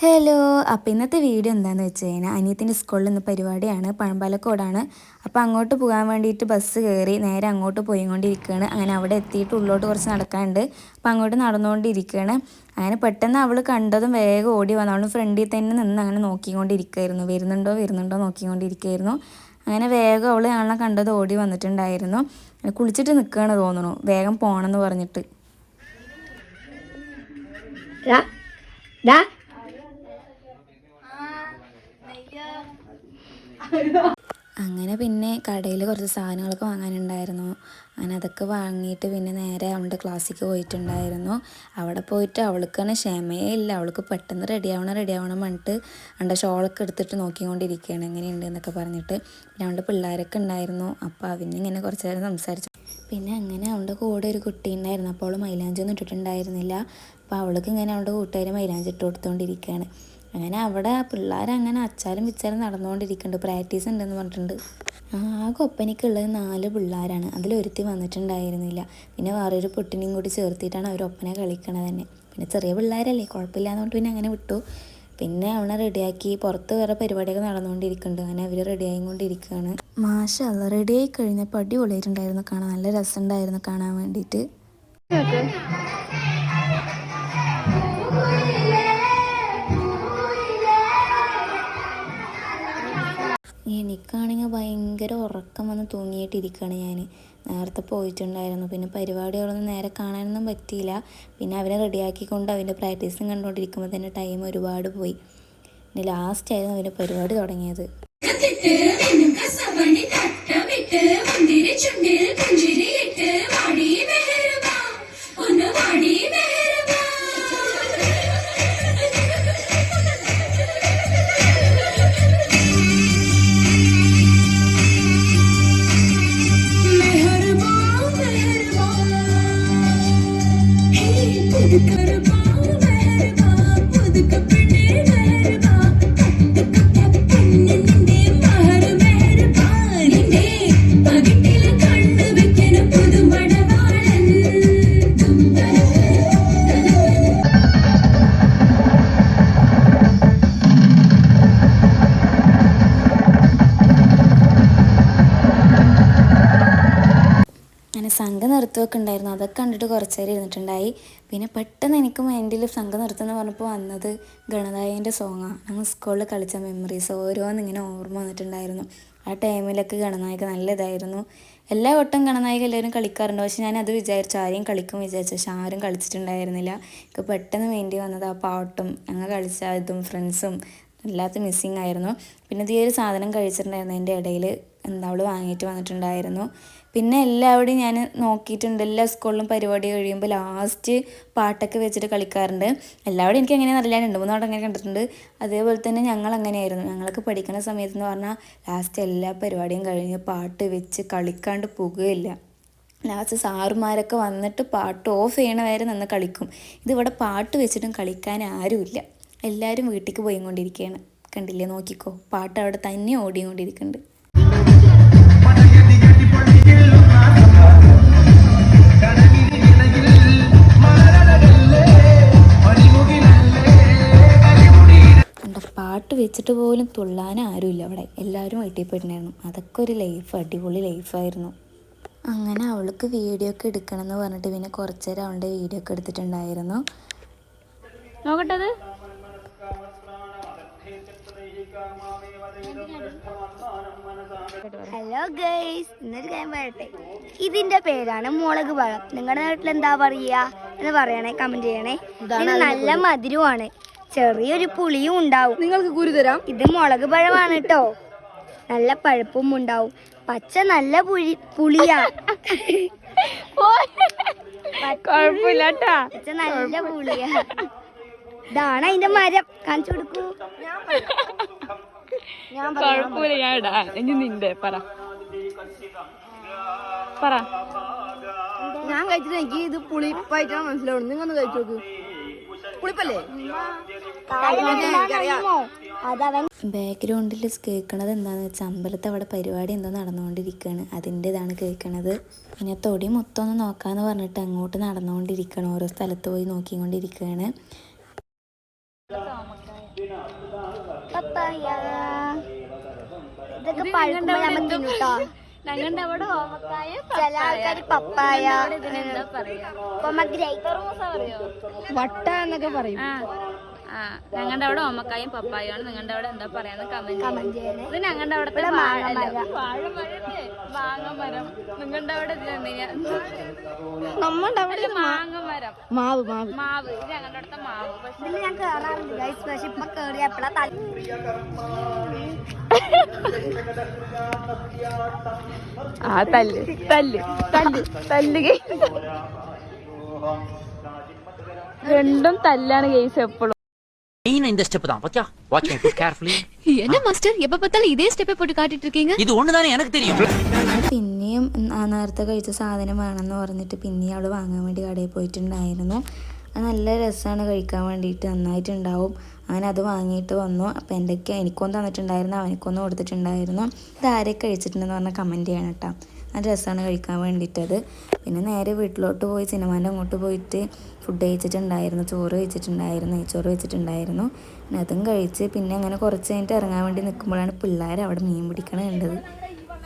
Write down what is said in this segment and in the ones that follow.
Hello, അപ്പോൾ ഇന്നത്തെ video എന്താണെന്ന് വെച്ച് കഴിഞ്ഞാൽ അനിയത്തിൻ്റെ സ്കൂളിൽ നിന്ന് പരിപാടിയാണ്, പഴമ്പാലക്കോടാണ്. അപ്പോൾ അങ്ങോട്ട് പോകാൻ വേണ്ടിയിട്ട് ബസ് കയറി നേരെ അങ്ങോട്ട് പോയിക്കൊണ്ടിരിക്കുകയാണ്. അങ്ങനെ അവിടെ എത്തിയിട്ട് ഉള്ളോട്ട് കുറച്ച് നടക്കാനുണ്ട്. അപ്പോൾ അങ്ങോട്ട് നടന്നുകൊണ്ടിരിക്കുകയാണ്. അങ്ങനെ പെട്ടെന്ന് അവൾ കണ്ടതും വേഗം ഓടി വന്നു. അവൾ ഫ്രണ്ടിൽ തന്നെ നിന്ന് അങ്ങനെ നോക്കിക്കൊണ്ടിരിക്കുകയായിരുന്നു, വരുന്നുണ്ടോ നോക്കിക്കൊണ്ടിരിക്കുകയായിരുന്നു. അങ്ങനെ വേഗം അവൾ ഞങ്ങളെ കണ്ടത് ഓടി വന്നിട്ടുണ്ടായിരുന്നു. കുളിച്ചിട്ട് നിൽക്കുകയാണ് തോന്നുന്നു, വേഗം പോകണമെന്ന് പറഞ്ഞിട്ട്. അങ്ങനെ പിന്നെ കടയിൽ കുറച്ച് സാധനങ്ങളൊക്കെ വാങ്ങാനുണ്ടായിരുന്നു. അങ്ങനെ അതൊക്കെ വാങ്ങിയിട്ട് പിന്നെ നേരെ അവളുടെ ക്ലാസ്സിലേക്ക് പോയിട്ടുണ്ടായിരുന്നു. അവിടെ പോയിട്ട് അവൾക്കാണ് ക്ഷമയേ ഇല്ല. അവൾക്ക് പെട്ടെന്ന് റെഡി ആവണം പറഞ്ഞിട്ട് അവളുടെ ഷോളൊക്കെ എടുത്തിട്ട് നോക്കിക്കൊണ്ടിരിക്കുകയാണ് എങ്ങനെയുണ്ട് എന്നൊക്കെ പറഞ്ഞിട്ട്. പിന്നെ അവളുടെ പിള്ളേരൊക്കെ ഉണ്ടായിരുന്നു. അപ്പോൾ അവനിങ്ങനെ കുറച്ച് നേരം സംസാരിച്ചു. പിന്നെ അങ്ങനെ അവളുടെ കൂടെ ഒരു കുട്ടി ഉണ്ടായിരുന്നു. അപ്പോൾ അവൾ മൈലാഞ്ചി ഒന്നും ഇട്ടിട്ടുണ്ടായിരുന്നില്ല. അപ്പോൾ അവൾക്ക് ഇങ്ങനെ അവളുടെ കൂട്ടുകാർ മൈലാഞ്ചി ഇട്ട് കൊടുത്തുകൊണ്ടിരിക്കുകയാണ്. അങ്ങനെ അവിടെ പിള്ളേരങ്ങനെ അച്ചാലും വിച്ചാലും നടന്നുകൊണ്ടിരിക്കുന്നുണ്ട്. പ്രാക്ടീസ് ഉണ്ടെന്ന് പറഞ്ഞിട്ടുണ്ട്. ആകെ ഒപ്പനയ്ക്കുള്ളത് 4 പിള്ളേരാണ്. അതിലൊരുത്തി വന്നിട്ടുണ്ടായിരുന്നില്ല. പിന്നെ വേറൊരു പൊട്ടിനെയും കൂടി ചേർത്തിട്ടാണ് അവർ ഒപ്പന കളിക്കണത് തന്നെ. പിന്നെ ചെറിയ പിള്ളേരല്ലേ, കുഴപ്പമില്ലാന്നുകൊണ്ട് പിന്നെ അങ്ങനെ വിട്ടു. പിന്നെ അവളെ റെഡിയാക്കി പുറത്ത് വേറെ പരിപാടിയൊക്കെ നടന്നുകൊണ്ടിരിക്കുന്നുണ്ട്. അങ്ങനെ അവർ റെഡിയായി കൊണ്ടിരിക്കുകയാണ്. മാഷാഅല്ലാ, റെഡിയായി കഴിഞ്ഞപ്പോൾ അടിപൊളിയായിട്ടുണ്ടായിരുന്നു കാണാൻ. നല്ല രസമുണ്ടായിരുന്നു കാണാൻ വേണ്ടിയിട്ട്. എനിക്കാണെങ്കിൽ ഭയങ്കര ഉറക്കം വന്ന് തൂങ്ങിയിട്ടിരിക്കുകയാണ് ഞാൻ. നേരത്തെ പോയിട്ടുണ്ടായിരുന്നു. പിന്നെ പരിപാടികളൊന്നും നേരെ കാണാനൊന്നും പറ്റിയില്ല. പിന്നെ അവരെ റെഡിയാക്കിക്കൊണ്ട് അവൻ്റെ പ്രാക്ടീസും കണ്ടുകൊണ്ടിരിക്കുമ്പോൾ തന്നെ ടൈം ഒരുപാട് പോയി. പിന്നെ ലാസ്റ്റായിരുന്നു അവൻ്റെ പരിപാടി തുടങ്ങിയത്. സംഘ നൃത്തമൊക്കെ ഉണ്ടായിരുന്നു. അതൊക്കെ കണ്ടിട്ട് കുറച്ച് നേരം ഇരുന്നിട്ടുണ്ടായി. പിന്നെ പെട്ടെന്ന് എനിക്ക് മൈൻഡിൽ സംഘ നൃത്തം എന്ന് പറഞ്ഞപ്പോൾ വന്നത് ഗണനായകൻ്റെ സോങ്ങാണ്. ഞങ്ങൾ സ്കൂളിൽ കളിച്ച മെമ്മറീസ് ഓരോന്നിങ്ങനെ ഓർമ്മ വന്നിട്ടുണ്ടായിരുന്നു. ആ ടൈമിലൊക്കെ ഗണനായക നല്ല ഇതായിരുന്നു. എല്ലാ വട്ടം ഗണനായക എല്ലാവരും കളിക്കാറുണ്ട്. പക്ഷെ ഞാനത് വിചാരിച്ചു ആരെയും കളിക്കും വിചാരിച്ചു. പക്ഷെ ആരും കളിച്ചിട്ടുണ്ടായിരുന്നില്ല. എനിക്ക് പെട്ടെന്ന് വേണ്ടി വന്നത് ആ പാട്ടും ഞങ്ങൾ കളിച്ച ഇതും ഫ്രണ്ട്സും എല്ലാത്തും മിസ്സിങ് ആയിരുന്നു. പിന്നെ ഈ ഒരു സാധനം കഴിച്ചിട്ടുണ്ടായിരുന്നു എൻ്റെ ഇടയിൽ. അവൾ വാങ്ങിയിട്ട് വന്നിട്ടുണ്ടായിരുന്നു. പിന്നെ എല്ലാവരുടെയും ഞാൻ നോക്കിയിട്ടുണ്ട്. എല്ലാ സ്കൂളിലും പരിപാടി കഴിയുമ്പോൾ ലാസ്റ്റ് പാട്ടൊക്കെ വെച്ചിട്ട് കളിക്കാറുണ്ട്. എല്ലാവരും എനിക്ക് എങ്ങനെയാണെന്ന് അറിയില്ല, 2-3 വട്ടം അങ്ങനെ കണ്ടിട്ടുണ്ട്. അതേപോലെ തന്നെ ഞങ്ങൾ അങ്ങനെയായിരുന്നു. ഞങ്ങളൊക്കെ പഠിക്കുന്ന സമയത്തെന്ന് പറഞ്ഞാൽ ലാസ്റ്റ് എല്ലാ പരിപാടിയും കഴിഞ്ഞ് പാട്ട് വെച്ച് കളിക്കാണ്ട് പോകുകയില്ല. ലാസ്റ്റ് സാറുമാരൊക്കെ വന്നിട്ട് പാട്ട് ഓഫ് ചെയ്യണ വരെ നിന്ന് കളിക്കും. ഇതിവിടെ പാട്ട് വെച്ചിട്ടും കളിക്കാൻ ആരുമില്ല. എല്ലാവരും വീട്ടിലേക്ക് പോയിക്കൊണ്ടിരിക്കുകയാണ്. കണ്ടില്ലേ, നോക്കിക്കോ, പാട്ട് അവിടെ തന്നെ ഓടിക്കൊണ്ടിരിക്കുന്നുണ്ട്. പാട്ട് വെച്ചിട്ട് പോലും തുള്ളാൻ ആരുമില്ല അവിടെ. എല്ലാവരും വീട്ടിൽ പോയിട്ടുണ്ടായിരുന്നു. അതൊക്കെ ഒരു ലൈഫ്, അടിപൊളി ലൈഫായിരുന്നു. അങ്ങനെ അവൾക്ക് വീഡിയോ ഒക്കെ എടുക്കണം എന്ന് പറഞ്ഞിട്ട് പിന്നെ കുറച്ച് നേരം അവളുടെ വീഡിയോ ഒക്കെ എടുത്തിട്ടുണ്ടായിരുന്നു. നോക്കട്ടത്. ഹലോ ഗൈസ്, ഇന്നൊരു കാര്യം പറയട്ടെ. ഇതിന്റെ പേരാണ് മുളക് പഴം. നിങ്ങളുടെ നാട്ടിൽ എന്താ പറയാ എന്ന് പറയണേ, കമന്റ് ചെയ്യണേ. ഇത് നല്ല മധുരമാണ്, ചെറിയൊരു പുളിയും ഉണ്ടാവും. നിങ്ങൾക്ക് കുരു തരാം. ഇത് മുളക് പഴമാണ് കേട്ടോ. നല്ല പഴുപ്പും ഉണ്ടാവും. പച്ച നല്ല പുളിയാ. പച്ച നല്ല പുളിയാ. ഇതാണ് അതിന്റെ മരം. കാണിച്ചു കൊടുക്കൂ. ഞാൻ കഴിച്ചത് എനിക്ക് ഇത് പുളിപ്പായിട്ടാണ് മനസ്സിലാവുന്നത്. നിങ്ങൊന്ന് കഴിച്ചു നോക്കൂ. പുളിപ്പല്ലേ? ബാക്ക്ഗ്രൗണ്ടിൽ കേൾക്കണത് എന്താണെന്ന് വെച്ചാൽ അമ്പലത്തെ അവിടെ പരിപാടി എന്തോ നടന്നുകൊണ്ടിരിക്കുകയാണ്. അതിൻ്റെതാണ് കേൾക്കണത്. പിന്നെ തൊടി മൊത്തം ഒന്ന് നോക്കാമെന്ന് പറഞ്ഞിട്ട് അങ്ങോട്ട് നടന്നുകൊണ്ടിരിക്കുകയാണ്. ഓരോ സ്ഥലത്ത് പോയി നോക്കിക്കൊണ്ടിരിക്കുകയാണ്. പപ്പായ. ഇതൊക്കെ പഴുക്കുമ്പോ നമ്മൾ തിന്നുട്ടോ. ഞങ്ങളുടെ അവിടെ ഓമക്കായ, ചില ആൾക്കാര് പപ്പായ, ഇതിനെന്താ പറയാ? പൊമഗ്രേറ്റ്, വട്ട എന്നൊക്കെ പറയും. ഞങ്ങളുടെ അവിടെ ഓമക്കായും പപ്പായാണ്. നിങ്ങളുടെ അവിടെ എന്താ പറയാന്ന് കമന്റ് ചെയ്യണേ. ഇത് ഞങ്ങളുടെ അവിടുത്തെ വാഴമരല്ലേ, മാങ്ങമരം. നിങ്ങളുടെ അവിടെ നമ്മുടെ അവിടെ മാങ്ങമരം, മാവ് മാവ് മാവ്. ഇത് ഞങ്ങളുടെ അടുത്ത മാവ്. ഇതിൽ ഞാൻ കേറാറുണ്ട് ഗൈസ്. പക്ഷെ ഇപ്പൊ കേറിയപ്പോഴാ തല്ല് തല്ല് തല്ല് തല്ല്. രണ്ടും തല്ലാണ് കേസ് എപ്പോഴും. இந்த ஸ்டெப் தான் பாத்தியா, வாட்ச் மீ கேர்ஃபுல்லி. என்ன மாஸ்டர் எப்ப பார்த்தாலும் இதே ஸ்டெப்பை போட்டு காட்டிட்டு இருக்கீங்க? இது ஒண்ணுதானே எனக்கு தெரியும். പിന്നെയും നേരത്തെ കഴിച്ച സാധനം വേണമെന്ന് പറഞ്ഞിട്ട് പിന്നെയും അവൾ വാങ്ങാൻ വേണ്ടി കടയിൽ പോയിട്ടുണ്ടായിരുന്നു. അത് നല്ല രസമാണ് കഴിക്കാൻ വേണ്ടിയിട്ട്, നന്നായിട്ടുണ്ടാവും. അങ്ങനെ അത് വാങ്ങിയിട്ട് വന്നു. അപ്പോൾ എനിക്കൊന്നും തന്നിട്ടുണ്ടായിരുന്നു, അവനക്കൊന്നും കൊടുത്തിട്ടുണ്ടായിരുന്നു. ഇത് ആരൊക്കെ കഴിച്ചിട്ടുണ്ടെന്ന് പറഞ്ഞാൽ കമൻറ്റ് ചെയ്യണം കേട്ടോ. നല്ല രസമാണ് കഴിക്കാൻ വേണ്ടിയിട്ടത്. പിന്നെ നേരെ വീട്ടിലോട്ട് പോയി സിനിമാൻ്റെ അങ്ങോട്ട് പോയിട്ട് ഫുഡ് കഴിച്ചിട്ടുണ്ടായിരുന്നു. ചോറ് കഴിച്ചിട്ടുണ്ടായിരുന്നു, നെയ്ച്ചോറ് വെച്ചിട്ടുണ്ടായിരുന്നു. പിന്നെ അതും കഴിച്ച് പിന്നെ അങ്ങനെ കുറച്ച് കഴിഞ്ഞിട്ട് ഇറങ്ങാൻ വേണ്ടി നിൽക്കുമ്പോഴാണ് പിള്ളേർ അവിടെ മീൻ പിടിക്കണ കണ്ടത്.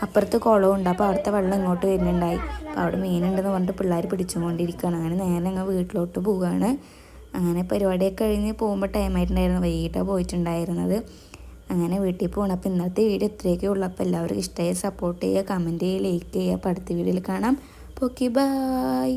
അപ്പുറത്ത് കുളമുണ്ട്, അപ്പോൾ അവിടുത്തെ വെള്ളം ഇങ്ങോട്ട് വരുന്നുണ്ടായി. അപ്പോൾ അവിടെ മീനുണ്ടെന്ന് പറഞ്ഞിട്ട് പിള്ളേർ പിടിച്ചുകൊണ്ടിരിക്കുകയാണ്. അങ്ങനെ നേരെ അങ്ങ് വീട്ടിലോട്ട് പോവുകയാണ്. അങ്ങനെ പരിപാടിയൊക്കെ കഴിഞ്ഞ് പോകുമ്പോൾ ടൈമായിട്ടുണ്ടായിരുന്നു, വൈകിട്ടാണ് പോയിട്ടുണ്ടായിരുന്നത്. അങ്ങനെ വീട്ടിൽ പോകണം. അപ്പോൾ ഇന്നത്തെ വീഡിയോ ഇത്രയൊക്കെ ഉള്ളൂ. അപ്പോൾ എല്ലാവർക്കും ഇഷ്ടമായി സപ്പോർട്ട് ചെയ്യുക, കമൻറ്റ് ചെയ്യുക, ലൈക്ക് ചെയ്യുക. അപ്പോൾ അടുത്ത വീഡിയോയിൽ കാണാം. Okay, by.